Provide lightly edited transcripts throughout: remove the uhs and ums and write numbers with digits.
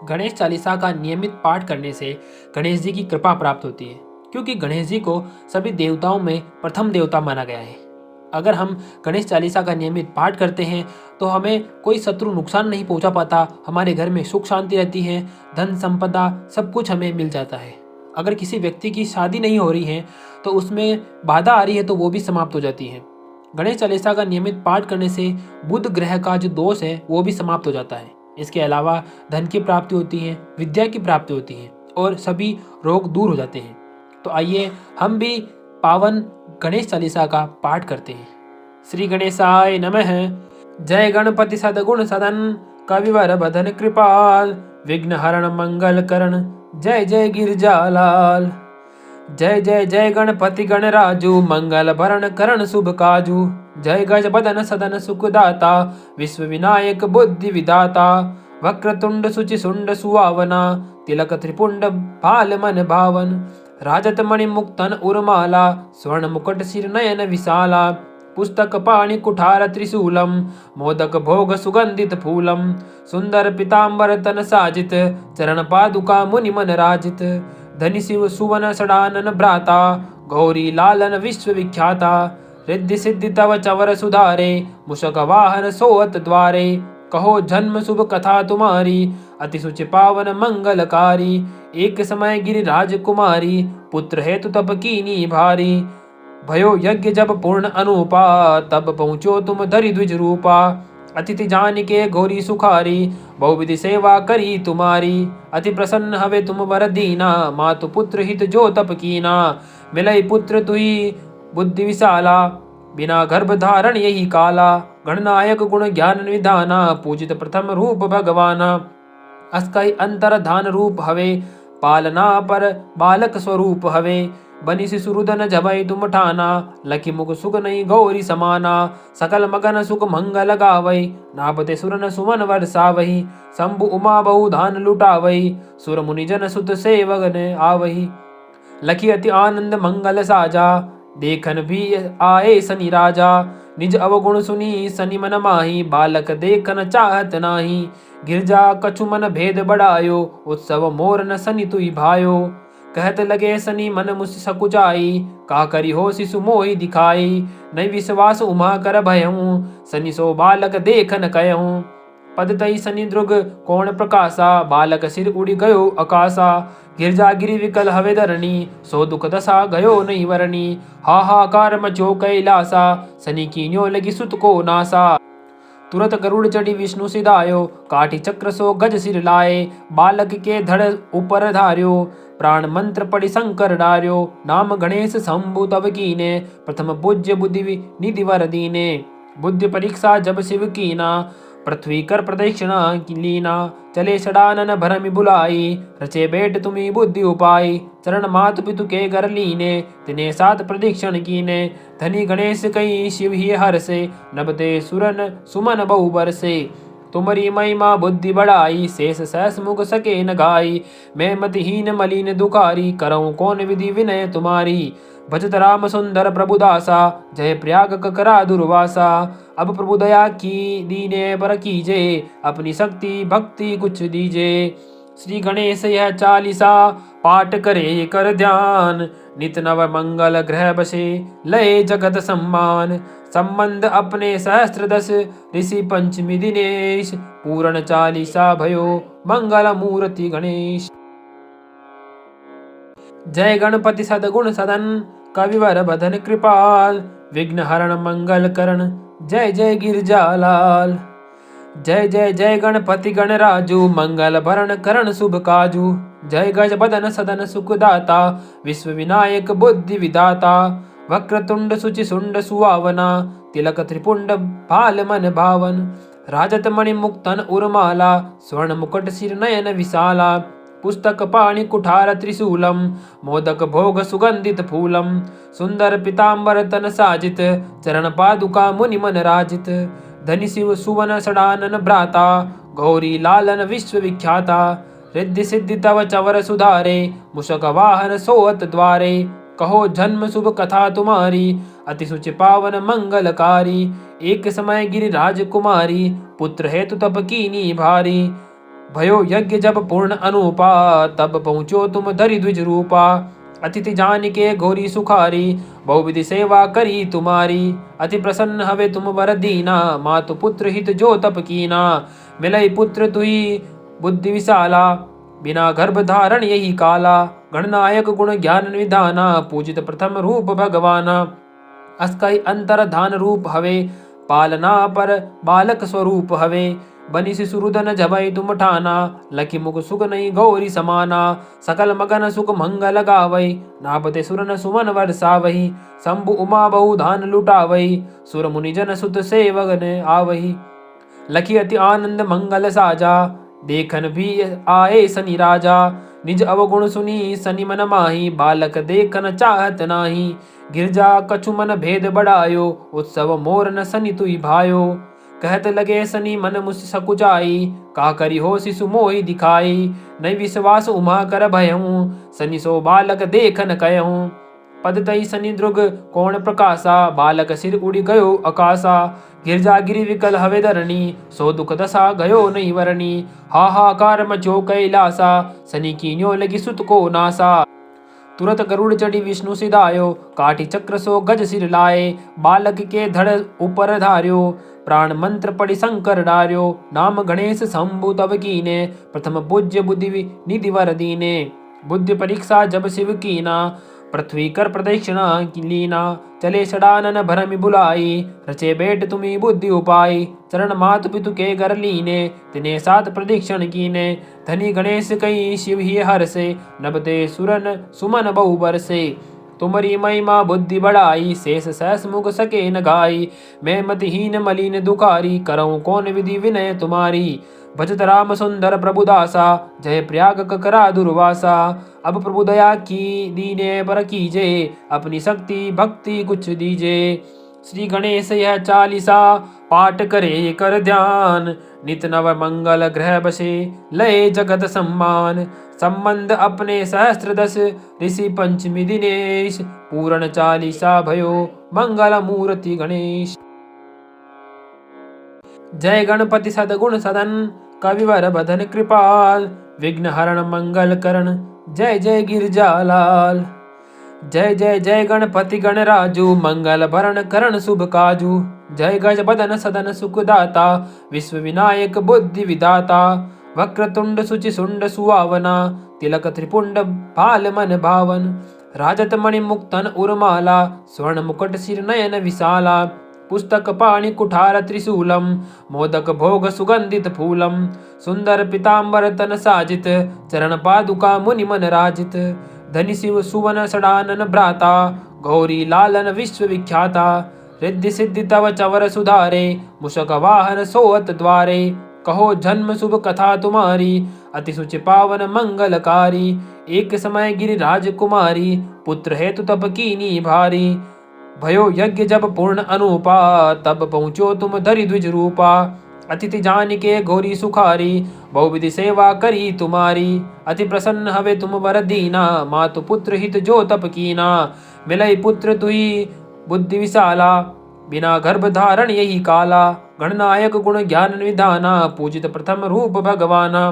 गणेश चालीसा का नियमित पाठ करने से गणेश जी की कृपा प्राप्त होती है, क्योंकि गणेश जी को सभी देवताओं में प्रथम देवता माना गया है। अगर हम गणेश चालीसा का नियमित पाठ करते हैं तो हमें कोई शत्रु नुकसान नहीं पहुंचा पाता, हमारे घर में सुख शांति रहती है, धन संपदा सब कुछ हमें मिल जाता है। अगर किसी व्यक्ति की शादी नहीं हो रही है तो उसमें बाधा आ रही है तो वो भी समाप्त हो जाती है। गणेश चालीसा का नियमित पाठ करने से बुध ग्रह का जो दोष है वो भी समाप्त हो जाता है। इसके अलावा धन की प्राप्ति होती है, विद्या की प्राप्ति होती है और सभी रोग दूर हो जाते हैं। तो आइए हम भी पावन गणेश चालीसा का पाठ करते हैं। श्री गणेशाय नमः। जय गणपति सदगुण सदन, कविवर बदन कृपाल, विघ्न हरण मंगल करण, जय जय गिरजालाल। जय जय जय गणपति गणराजू, मंगल भरण करण शुभ काजू, जय गज बदन सदन सुखदाता, विश्व विनायक बुद्धि विदाता, वक्रतुंड सुचि सुंड सुहावना, तिलक त्रिपुंड भाल मन भावन, राजत मणि मुक्तन उर्माला, स्वर्ण मुकुट सिर नयन विशाला, पुस्तक पाणि कुठार त्रिशूलम, मोदक भोग सुगंधित फूलम, सुंदर पीताम्बर तन साजित, चरण पादुका मुनि मन राजित, धनि शिव सुवन सडानन भ्राता, गौरी लालन विश्व विख्याता, रिद्धि सिद्धि तव चवर सुधारे, मुषक वाहन सोअत द्वारे, कहो जन्म शुभ कथा तुम्हारी, अति सुचि पावन मंगलकारी, एक समय गिरिराज कुमारी, पुत्र हेतु तप कीनी भारी, भयो यज्ञ जब पूर्ण अनुपा, तब पहुँचो तुम धरि द्विज रूपा, अतिथि जान के घोरी सुखारी, बहुविधि सेवा करी तुम्हारी, अति प्रसन्न हवे तुम वर दीना, मातु पुत्र हित जो तप कीना, मिलई पुत्र तुही बुद्धि विशाला, बिना गर्भ धारण यही काला, गणनायक गुण ज्ञान निधाना, पूजित प्रथम रूप भगवाना, अस्कई अंतर धान रूप हवे, पालना पर बालक स्वरूप हवे, बनी शिशुरुदन जबई तुम ठाना, लखी मुख सुख नहीं गौरी समाना, सकल मगन सुख मंगल गावई, नापते सुरन सुमन वर्षावही, शंभु उमा बहु धान लुटावई, सुर मुनि जन सुत सेवगन आवही, लखी अति आनंद मंगल साजा, देखन भी आए सनि राजा, निज अवगुण सुनी सनि मन माही, बालक देखन चाहत नाही, गिरजा कछु मन भेद बढ़ायो, उत्सव मोर न सनि तुई भायो, कहत लगे सनि मन मुझ सकुचाई, का करी हो शिशु मोहि दिखाई, नहीं विश्वास उमा कर भयहूँ, सनि सो बालक देखन कहूँ, पद तई सनि द्रुग कोण प्रकाशा, बालक सिर उड़ी गयो आकाशा, गिरजा गिरि विकल हवे धरणी, सो दुख दशा गयो नहीं वरणी, हाहाकार मचो कैलासा, सनि कीन्यो लगी सुत को नासा, तुरत गरुड़ चढ़ी विष्णु सिधायो, काठी चक्र सो गज सिर लाए, बालक के धड़ ऊपर धार्यो, प्राण मंत्र पढ़ि शंकर डार्यो, नाम गणेश शंभु तब कीने, प्रथम पूज्य बुद्धि निधि वर दीने, बुद्धि परीक्षा जब शिव कीना, पृथ्वी कर प्रदक्षिणा लीना, चले षडानन भरमि बुलाई, रचे बेट तुम्ही बुद्धि उपाई, चरण मातु पितु के घर लीने, तिने सात प्रदक्षिण कीने, धनी गणेश कई शिव ही हर से, नभते सुरन सुमन बहु बरसे, तुम्हारी महिमा बुद्धि बढ़ाई, शेष सहस मुख सके न गाई, मैं मतिहीन मलिन दुखारी, करऊँ कौन विधि विनय तुम्हारी, भजत राम सुंदर प्रभु दासा, जय प्रयाग ककरा दुर्वासा, अब प्रभु दया की दीने पर कीजे, अपनी शक्ति भक्ति कुछ दीजे, श्री गणेश यह चालीसा, पाठ करे कर ध्यान, नित नव मंगल ग्रह बसे, लय जगत सम्मान, संबंध अपने सहस्त्र दस, ऋषि पंचमी दिनेश, पूर्ण चालीसा भयो, मंगल मूर्ति गणेश। जय गणपति सदगुण सदन, कविवर बदन कृपाल, विघ्न हरण मंगल करण, जय जय गिरजालाल। जय जय जय गणपति गणराजू, मंगल भरण करण शुभ काजू, जय गज बदन सदन सुखदाता, विश्व विनायक बुद्धि विदाता, वक्रतुंड सुचि सुंड सुहावना, तिलक त्रिपुंड भाल मन भावन, राजत मणि मुक्तन उर्माला, स्वर्ण मुकुट सिर नयन विशाला, पुस्तक पाणि कुठार त्रिशूलम, मोदक भोग सुगंधित फूलम, सुंदर पीताम्बर तन साजित, चरण पादुका मुनि मन राजित, धनि शिव सुवन सडानन भ्राता, गौरी लालन विश्व विख्याता, रिद्धि सिद्धि तव चवर सुधारे, मुषक वाहन सोअत द्वारे, कहो जन्म शुभ कथा तुम्हारी, अति सुचि पावन मंगलकारी, एक समय गिरिराज कुमारी, पुत्र हेतु तप कीनी भारी, भयो यज्ञ जब पूर्ण अनुपा, तब पहुँचो तुम धरि द्विज रूपा। अतिथि जान के घोरी सुखारी, बहुविधि सेवा करी तुम्हारी। अति प्रसन्न हवे तुम वर दीना, मातु पुत्र हित जो तप कीना। मिलई पुत्र तुही बुद्धि विशाला, बिना गर्भ धारण यही काला। गणनायक गुण ज्ञान निधाना, पूजित प्रथम रूप भगवाना। अस्कई अंतर धान रूप हवे, पालना पर बालक स्वरूप हवे। बनी शिशुरुदन जबई तुम ठाना, लखी मुख सुख नहीं गौरी समाना। सकल मगन सुख मंगल गावई, नापते सुरन सुमन वर्षावही। शंभु उमा बहु धान लुटावई, सुर मुनि जन सुत सेवगन आवही। लखी अति आनंद मंगल साजा, देखन भी आए सनि राजा। निज अवगुण सुनी सनि मन माही, बालक देखन चाहत नाही। गिरजा कछु मन भेद बढ़ायो, उत्सव मोर न सनि तुई भायो। कहत लगे सनि मन मुझ सकुचाई, का करी हो शिशु मोहि दिखाई। नहीं विश्वास उमा कर भयहूँ, सनि सो बालक देखन कहूँ। पद तई सनि द्रुग कोण प्रकाशा, बालक सिर उड़ी गयो आकाशा। गिरजा गिरि विकल हवे धरणी, सो दुख दशा गयो नहीं वरणी। हाहाकार मचो कैलासा, सनि कीन्यो लगी सुत को नासा। तुरत गरुड़ चढ़ी विष्णु सिधायो, काटी चक्र सो गज सिर लाए। बालक के धड़ ऊपर धार्यो, प्राण मंत्र पढ़ि शंकर डार्यो। नाम गणेश शंभु तब कीने, प्रथम पूज्य बुद्धि निधि वर दीने। बुद्धि परीक्षा जब शिव कीना, पृथ्वी कर प्रदक्षिणा लीना। चले षडानन भरमि बुलाई, रचे बेट तुम्ही बुद्धि उपाय। चरण मातु पितु के घर लीने, तिने सात प्रदक्षिण कीने। धनी गणेश कई शिव ही हर्षे, नभते सुरन सुमन बहु बरसे। तुमरी महिमा बुद्धि बढ़ाई, शेष सहस मुख सके न गाई। मैं मतिहीन मलिन दुखारी, करऊँ कौन विधि विनय तुम्हारी। भजत राम सुंदर प्रभु दासा, जय प्रयाग ककरा दुर्वासा। अब प्रभु दया की दीने पर कीजे, अपनी शक्ति भक्ति कुछ दीजे। श्री गणेश यह चालीसा, पाठ करे कर ध्यान। नित नव मंगल ग्रह बसे, लय जगत सम्मान। संबंध अपने सहस्त्र दस, ऋषि पंचमी दिनेश। पूर्ण चालीसा भयो, मंगल मूर्ति गणेश। जय गणपति सदगुण सदन, कविवर बदन कृपाल। विघ्न हरण मंगल करण, जय जय गिरजालाल। जय जय जय गणपति गणराजू, मंगल भरण करण शुभ काजू। जय गज बदन सदन सुखदाता, विश्व विनायक बुद्धि विदाता। वक्रतुंड सुचि सुंड सुहावना, तिलक त्रिपुंड भाल मन भावन। राजत मणि मुक्तन उर्माला, स्वर्ण मुकुट सिर नयन विशाला। पुस्तक पाणि कुठार त्रिशूलम, मोदक भोग सुगंधित फूलम। सुंदर पीताम्बर तन साजित, चरण पादुका मुनि मन राजित। धनि शिव सुवन षडानन भ्राता, गौरी लालन विश्व विख्याता। रिद्धि सिद्धि तव चवर सुधारे, मुषक वाहन सोअत द्वारे। कहो जन्म शुभ कथा तुम्हारी, अति सुचि पावन मंगलकारी। एक समय गिरिराज कुमारी, पुत्र हेतु तप कीनी भारी। भयो यज्ञ जब पूर्ण अनुपा, तब पहुँचो तुम धरि द्विज रूपा। अतिथि जान के घोरी सुखारी, बहुविधि सेवा करी तुम्हारी। अति प्रसन्न हवे तुम वर दीना, मातु पुत्र हित जो तप कीना। मिलई पुत्र तुही बुद्धि विशाला, बिना गर्भ धारण यही काला। गणनायक गुण ज्ञान निधाना, पूजित प्रथम रूप भगवाना।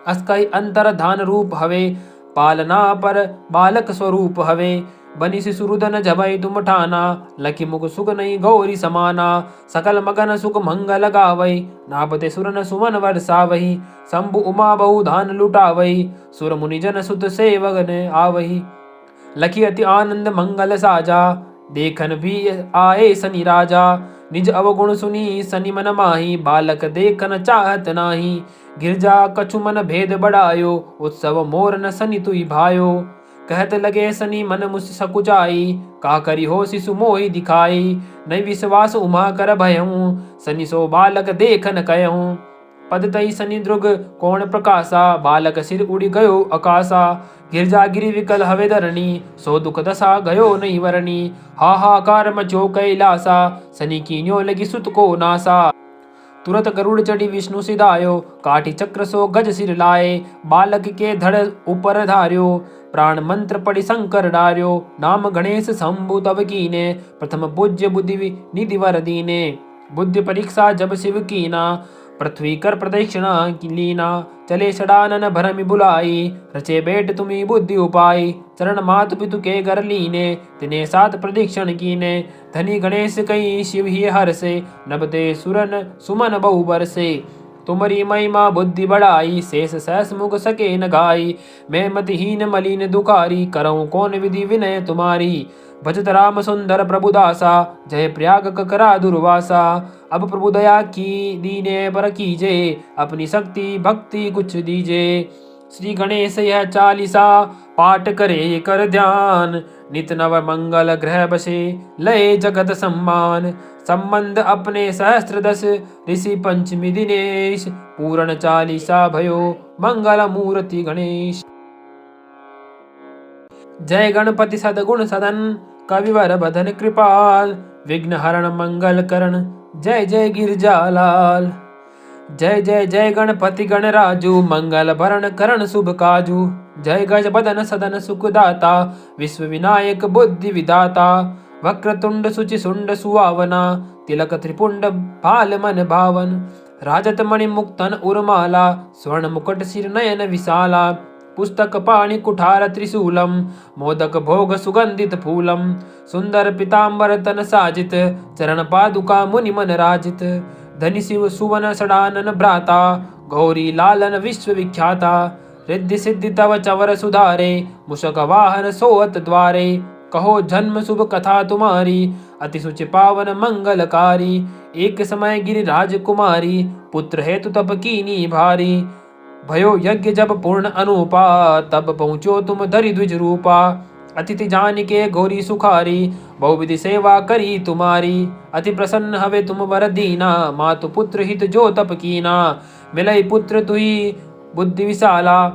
अस्कई अंतर धान रूप हवे, पालना पर बालक स्वरूप हवे। बनी शिशुरुदन जबई तुम ठाना, लखी मुख सुख नहीं गौरी समाना। सकल मगन सुख मंगल गावई, नापते सुरन सुमन वर्षावही। शंभु उमा बहु धान लुटावई, सुर मुनि जन सुत सेवगन आवही। लखी अति आनंद मंगल साजा, देखन भी आए सनि राजा। निज अवगुण सुनी सनि मन माही, बालक देखन चाहत नाही। गिरजा कछु मन भेद बढ़ायो, उत्सव मोर न सनि तुई भायो। कहत लगे सनि मन मुझ सकुचाई, का करी हो शिशु मोहि दिखाई। नहीं विश्वास उमा कर भयहूँ, सनि सो बालक देखन कहूँ। पद तई सनि द्रुग कोण प्रकाशा, बालक सिर उड़ी गयो आकाशा। गिरजा गिरि विकल हवे धरणी, सो दुख दशा गयो नहीं वरणी। हाहाकार मचो कैलासा, सनि कीन्यो लगी सुत को नासा। तुरत गरुड़ चढ़ी विष्णु सिधायो, काटी चक्र सो गज सिर लाए। बालक के धड़ ऊपर धार्यो, प्राण मंत्र पढ़ि शंकर डार्यो। नाम गणेश शंभु तब कीने, प्रथम पूज्य बुद्धि निधि वर दीने। बुद्धि परीक्षा जब शिव कीना, पृथ्वी कर प्रदक्षिणा की लीना, चले षडानन भरमि बुलाई, रचे बैठ तुम्ही बुद्धि उपाय, चरण मातु पितु के घर लीने, तिने सात प्रदक्षिण कीने, धनी गणेश कई शिव ही हर से, नभते सुरन सुमन बहु बरसे, तुमरी महिमा बुद्धि बढ़ाई, शेष सहस मुख सके न गाई, मैं मतिहीन मलिन दुखारी, करऊँ कौन विधि विनय तुम्हारी, भजत राम सुंदर प्रभु दासा, जय प्रयाग ककरा दुर्वासा, अब प्रभु दया की दीने पर कीजे, अपनी शक्ति भक्ति कुछ दीजे। श्री गणेश यह चालीसा, पाठ करे कर ध्यान, नित नव मंगल ग्रह बसे, लय जगत सम्मान, संबंध अपने सहस्त्र दस, ऋषि पंचमी दिनेश, पूर्ण चालीसा भयो, मंगल मूर्ति गणेश। जय गणपति सदगुण सदन, कविवर बदन कृपाल, विघ्न हरण मंगल करण, जय जय गिरजालाल। जय जय जय गणपति गणराजू, मंगल भरण करण शुभ काजू, जय गज बदन सदन सुखदाता, विश्व विनायक बुद्धि विदाता, वक्रतुंड सुचि सुंड सुहावना, तिलक त्रिपुंड भाल मन भावन, राजत मणि मुक्तन उर्माला, स्वर्ण मुकुट सिर नयन विशाला, पुस्तक पाणि कुठार त्रिशूलम, मोदक भोग सुगंधित फूलम, सुंदर पीताम्बर तन साजित, चरण पादुका मुनि मन राजित, धनि शिव सुवन षडानन भ्राता, गौरी लालन विश्व विख्याता, रिद्धि सिद्धि तव चवर सुधारे, मुषक वाहन सोअत द्वारे, कहो जन्म शुभ कथा तुम्हारी, अति सुचि पावन मंगलकारी, एक समय गिरिराज कुमारी, पुत्र हेतु तप कीनी भारी, भयो यज्ञ जब पूर्ण अनुपा, तब पहुँचो तुम धरि द्विज रूपा, अतिथि जान के गौरी सुखारी, बहुविधि सेवा करी तुम्हारी, अति प्रसन्न हवे तुम वर दीना, मातु पुत्र हित जो तप कीना, मिलई पुत्र तुही बुद्धि विशाला,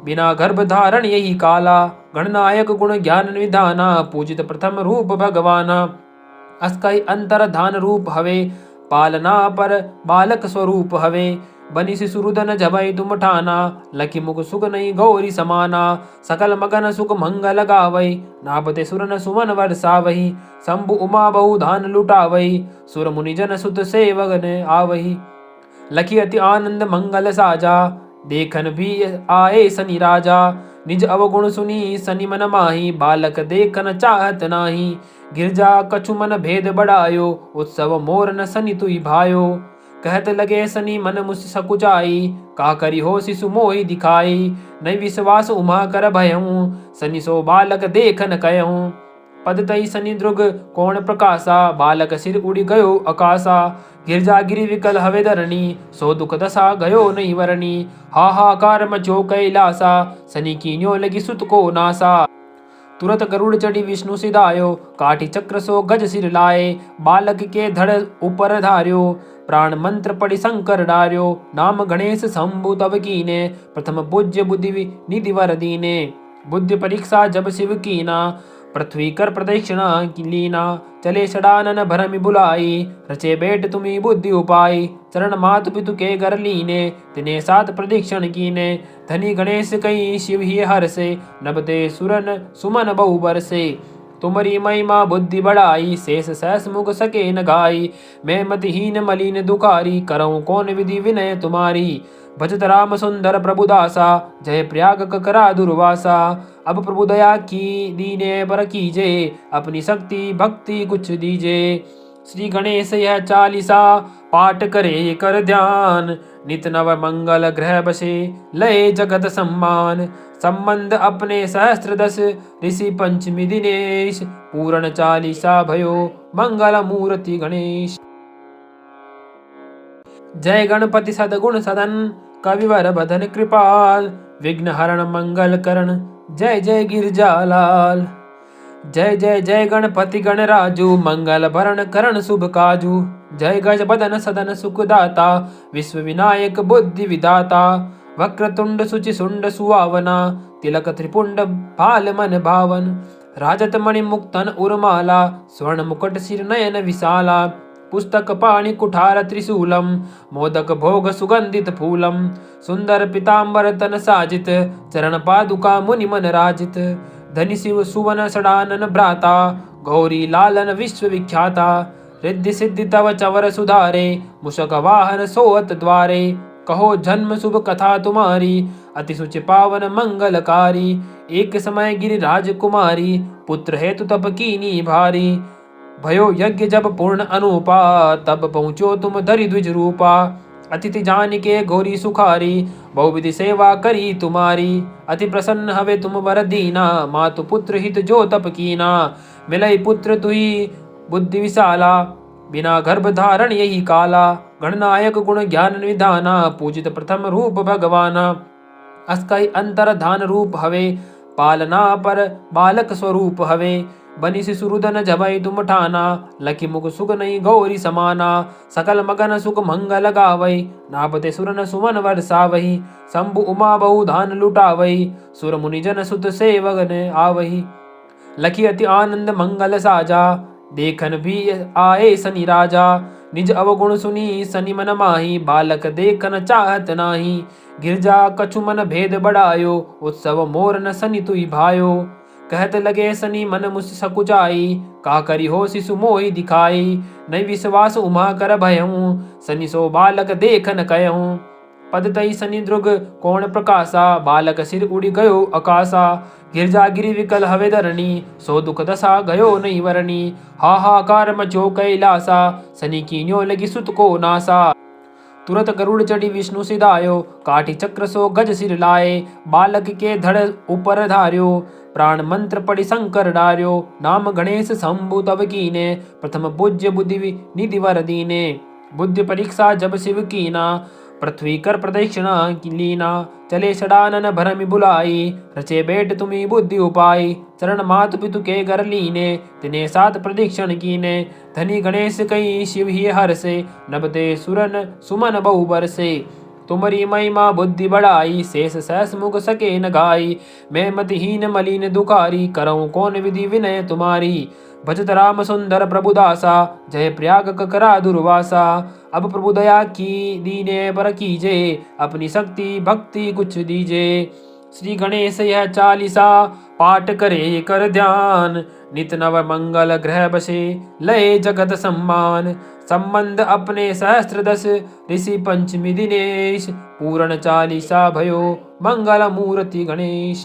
बिना गर्भ धारण यही काला, गणनायक गुण ज्ञान निधाना, पूजित प्रथम रूप भगवाना, अस्कई अंतर धान रूप हवे, पालना पर बालक स्वरूप हवे, बनी शिशुरुदन जबई तुम ठाना, लखी मुख सुख नहीं गौरी समाना, सकल मगन सुख मंगल गावई, नापते सुरन सुमन वर्षावही, शंभु उमा बहु धान लुटावई, सुर मुनि जन सुत सेवगन आवही, लखी अति आनंद मंगल साजा, देखन भी आए सनि राजा, निज अवगुण सुनी सनि मन माही, बालक देखन चाहत नाही, गिरजा कछु मन भेद बढ़ायो, उत्सव मोर न सनि तुई भायो, कहत लगे सनी मन मुझ सकुचाई, का करी हो शिशु मोहि दिखाई, नहीं विश्वास उमा कर भयहूँ, सनी सो बालक देखन कहूँ, पद तई सनी द्रुग कोण प्रकाशा, बालक सिर उड़ी गयो आकाशा, गिरजा गिरि विकल हवे धरणी, सो दुख दशा गयो नहीं वरणी, हाहाकार मचो कैलासा, सनी कीन्यो लगी सुत को नासा, तुरत गरुड़ चढ़ी विष्णु सिधायो, काठी चक्र सो गज सिर लाए, बालक के धड़ ऊपर धार्यो, प्राण मंत्र पढ़ि शंकर डार्यो, नाम गणेश शंभु तब कीने, प्रथम पूज्य बुद्धि निधि वर दीने, बुद्धि परीक्षा जब शिव कीना, पृथ्वी कर प्रदक्षिणा की लीना, चले षडानन भरमि बुलाई, रचे बैठ तुम्ही बुद्धि उपाय, चरण मातु पितु के घर लीने, तिने सात प्रदक्षिण कीने, धनी गणेश कई शिव ही हर से, नभते सुरन सुमन बहु बरसे, तुमरी महिमा बुद्धि बढ़ाई, शेष सहस मुख सके न गाई, मैं मतिहीन मलिन दुखारी, करऊँ कौन विधि विनय तुम्हारी, भजत राम सुंदर प्रभु दासा, जय प्रयाग ककरा दुर्वासा, अब प्रभु दया की दीने पर कीजे, अपनी शक्ति भक्ति कुछ दीजे। श्री गणेश यह चालीसा, पाठ करे कर ध्यान, नित नव मंगल ग्रह बसे, लय जगत सम्मान, संबंध अपने सहस्त्र दस, ऋषि पंचमी दिनेश, पूर्ण चालीसा भयो, मंगल मूर्ति गणेश। जय गणपति सदगुण सदन, कविवर बदन कृपाल, विघ्न हरण मंगल करण, जय जय गिरजालाल। जय जय जय गणपति गणराजू, मंगल भरण करण शुभ काजू, जय गज बदन सदन सुखदाता, विश्व विनायक बुद्धि विदाता, वक्रतुंड सुचि सुंड सुहावना, तिलक त्रिपुंड भाल मन भावन, राजत मणि मुक्तन उर्माला, स्वर्ण मुकुट सिर नयन विशाला, पुस्तक पाणि कुठार त्रिशूलम, मोदक भोग सुगंधित फूलम, सुंदर पीताम्बर तन साजित, चरण पादुका मुनि मन राजित, धनि शिव सुवन षडानन भ्राता, गौरी लालन विश्व विख्याता, रिद्धि सिद्धि तव चवर सुधारे, मुषक वाहन सोअत द्वारे। कहो जन्म शुभ कथा तुम्हारी, अति सुचि पावन मंगलकारी। एक समय गिरिराज कुमारी, पुत्र हेतु तप कीनी भारी। भयो यज्ञ जब पूर्ण अनुपा, तब पहुँचो तुम धरि द्विज रूपा। अतिथि जान के घोरी सुखारी, बहुविधि सेवा करी तुम्हारी। अति प्रसन्न हवे तुम वर दीना, मातु पुत्र हित जो तप कीना। मिलई पुत्र तुही बुद्धि विशाला, बिना गर्भ धारण यही काला। गणनायक गुण ज्ञान निधाना, पूजित प्रथम रूप भगवाना। अस्कई अंतर धान रूप हवे, पालना पर बालक स्वरूप हवे। बनि शिशुरुदन जबई तुम ठाना, लखी मुख सुख नहीं गौरी समाना। सकल मगन सुख मंगल गावई, नापते सुरन सुमन वर्षावही। शंभु उमा बहु धान लुटावई, सुर मुनि जन सुत सेवगन आवही। लखी अति आनंद मंगल साजा, देखन भी आए सनि राजा। निज अवगुण सुनी सनि मन माही, बालक देखन चाहत नाही। गिरजा कछु मन भेद बढ़ायो, उत्सव मोर न सनि तुई भायो। कहत लगे सनि मन मुझ सकुचाई, का करी हो शिशु मोहि दिखाई। नहीं विश्वास उमा कर भयहूँ, सनि सो बालक देखन कहूँ। पद तई सनि द्रुग कोण प्रकाशा, बालक सिर उड़ी गयो आकाशा। गिरजा गिरि विकल हवे धरणी, सो दुख दशा गयो नहीं वरणी। हाहाकार मचो कैलासा, सनि कीन्यो लगी सुत को नासा। तुरत गरुड़ चढ़ी विष्णु सिधायो, काठी चक्र सो गज सिर लाए। बालक के धड़ ऊपर धार्यो, प्राण मंत्र पढ़ि शंकर डार्यो। नाम गणेश शंभु तब कीने, प्रथम पूज्य बुद्धि निधि वर दीने। बुद्धि परीक्षा जब शिव कीना, पृथ्वी कर प्रदक्षिणा की लीना। चले षडानन भरमि बुलाई, रचे बेट तुम्ही बुद्धि उपाई। चरण मातु पितु के घर लीने, तिने सात प्रदक्षिण कीने। धनी गणेश कई शिव ही हर्षे, नभते सुरन सुमन बहु बरसे। तुमरी महिमा बुद्धि बढ़ाई, शेष सहस मुख सके न गाई। मैं मतिहीन मलिन दुखारी, करऊँ कौन विधि विनय तुम्हारी। भजत राम सुंदर प्रभु दासा, जय प्रयाग ककरा दुर्वासा। अब प्रभु दया की दीने पर कीजे, अपनी शक्ति भक्ति कुछ दीजे। श्री गणेश यह चालीसा, पाठ करे कर ध्यान। नित नव मंगल ग्रह बसे, लय जगत सम्मान। संबंध अपने सहस्त्र दस, ऋषि पंचमी दिनेश। पूर्ण चालीसा भयो, मंगल मूर्ति गणेश।